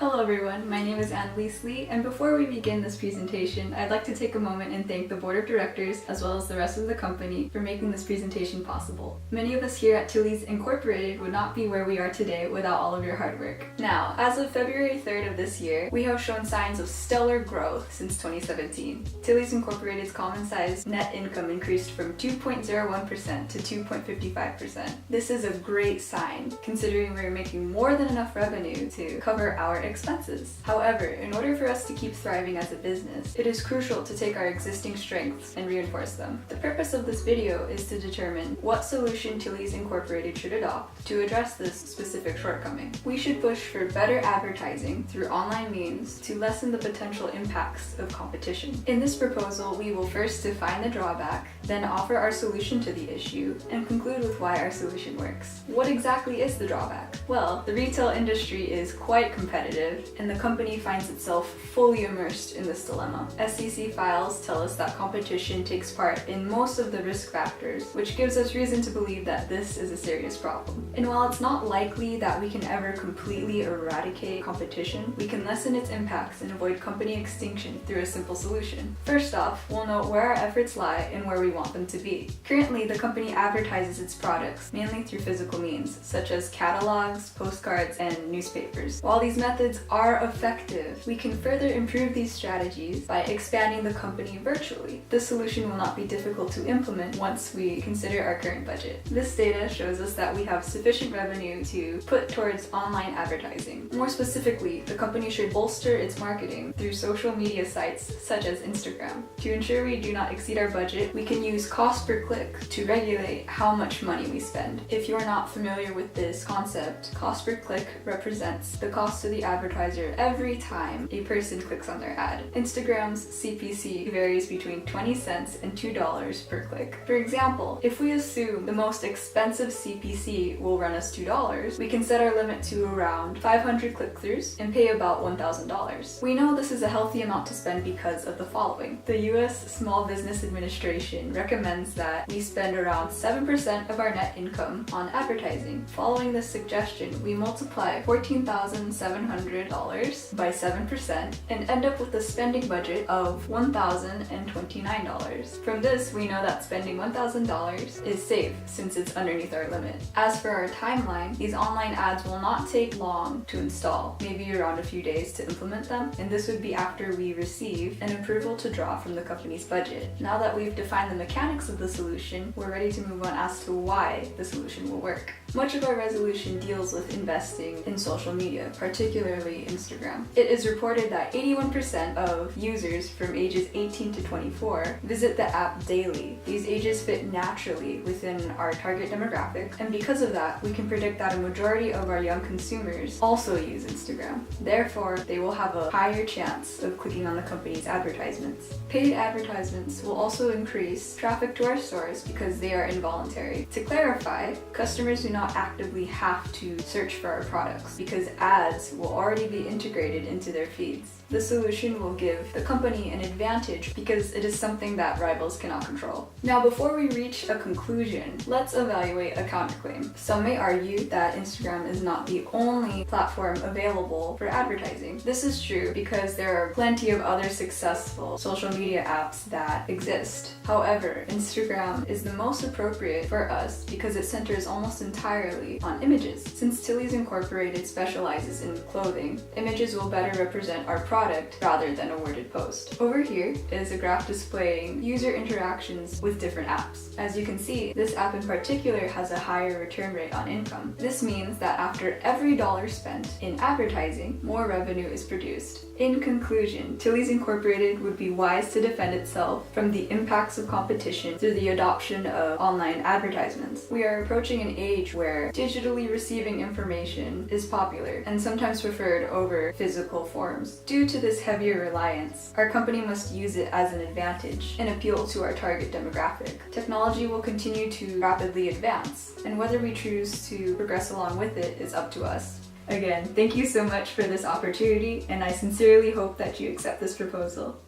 Hello everyone, my name is Annelise Lee, and before we begin this presentation, I'd like to take a moment and thank the board of directors as well as the rest of the company for making this presentation possible. Many of us here at Ukulise Incorporated would not be where we are today without all of your hard work. Now, as of February 3rd of this year, we have shown signs of stellar growth since 2017. Ukulise Incorporated's common size net income increased from 2.01% to 2.55%. This is a great sign, considering we're making more than enough revenue to cover our expenses. However, in order for us to keep thriving as a business, it is crucial to take our existing strengths and reinforce them. The purpose of this video is to determine what solution Ukulise Incorporated should adopt to address this specific shortcoming. We should push for better advertising through online means to lessen the potential impacts of competition. In this proposal, we will first define the drawback, then offer our solution to the issue, and conclude with why our solution works. What exactly is the drawback? Well, the retail industry is quite competitive, and the company finds itself fully immersed in this dilemma. SEC files tell us that competition takes part in most of the risk factors, which gives us reason to believe that this is a serious problem. And while it's not likely that we can ever completely eradicate competition, we can lessen its impacts and avoid company extinction through a simple solution. First off, we'll note where our efforts lie and where we want them to be. Currently, the company advertises its products mainly through physical means, such as catalogs, postcards, and newspapers. While these methods are effective, we can further improve these strategies by expanding the company virtually. This solution will not be difficult to implement once we consider our current budget. This data shows us that we have sufficient revenue to put towards online advertising. More specifically, the company should bolster its marketing through social media sites such as Instagram. To ensure we do not exceed our budget, we can use cost per click to regulate how much money we spend. If you're not familiar with this concept, cost per click represents the cost to the advertiser every time a person clicks on their ad. Instagram's CPC varies between 20 cents and $2 per click. For example, if we assume the most expensive CPC will run us $2, we can set our limit to around 500 click-throughs and pay about $1,000. We know this is a healthy amount to spend because of the following. The US Small Business Administration recommends that we spend around 7% of our net income on advertising. Following this suggestion, we multiply $14,700 by 7% and end up with a spending budget of $1,029. From this, we know that spending $1,000 is safe since it's underneath our limit. As for our timeline, these online ads will not take long to install, maybe around a few days to implement them, and this would be after we receive an approval to draw from the company's budget. Now that we've defined the mechanics of the solution, we're ready to move on as to why the solution will work. Much of our resolution deals with investing in social media, particularly Instagram. It is reported that 81% of users from ages 18 to 24 visit the app daily. These ages fit naturally within our target demographic, and because of that, we can predict that a majority of our young consumers also use Instagram. Therefore, they will have a higher chance of clicking on the company's advertisements. Paid advertisements will also increase traffic to our stores because they are involuntary. To clarify, customers do not actively have to search for our products because ads will already be integrated into their feeds. The solution will give the company an advantage because it is something that rivals cannot control. Now, before we reach a conclusion, let's evaluate a counterclaim. Some may argue that Instagram is not the only platform available for advertising. This is true because there are plenty of other successful social media apps that exist. However, Instagram is the most appropriate for us because it centers almost entirely on images. Since Ukulise Incorporated specializes in clothing, images will better represent our product rather than a worded post. Over here is a graph displaying user interactions with different apps. As you can see, this app in particular has a higher return rate on income. This means that after every dollar spent in advertising, more revenue is produced. In conclusion, Ukulise Incorporated would be wise to defend itself from the impacts of competition through the adoption of online advertisements. We are approaching an age where digitally receiving information is popular and sometimes preferred over physical forms. Due to this heavier reliance, our company must use it as an advantage and appeal to our target demographic. Technology will continue to rapidly advance, and whether we choose to progress along with it is up to us. Again, thank you so much for this opportunity, and I sincerely hope that you accept this proposal.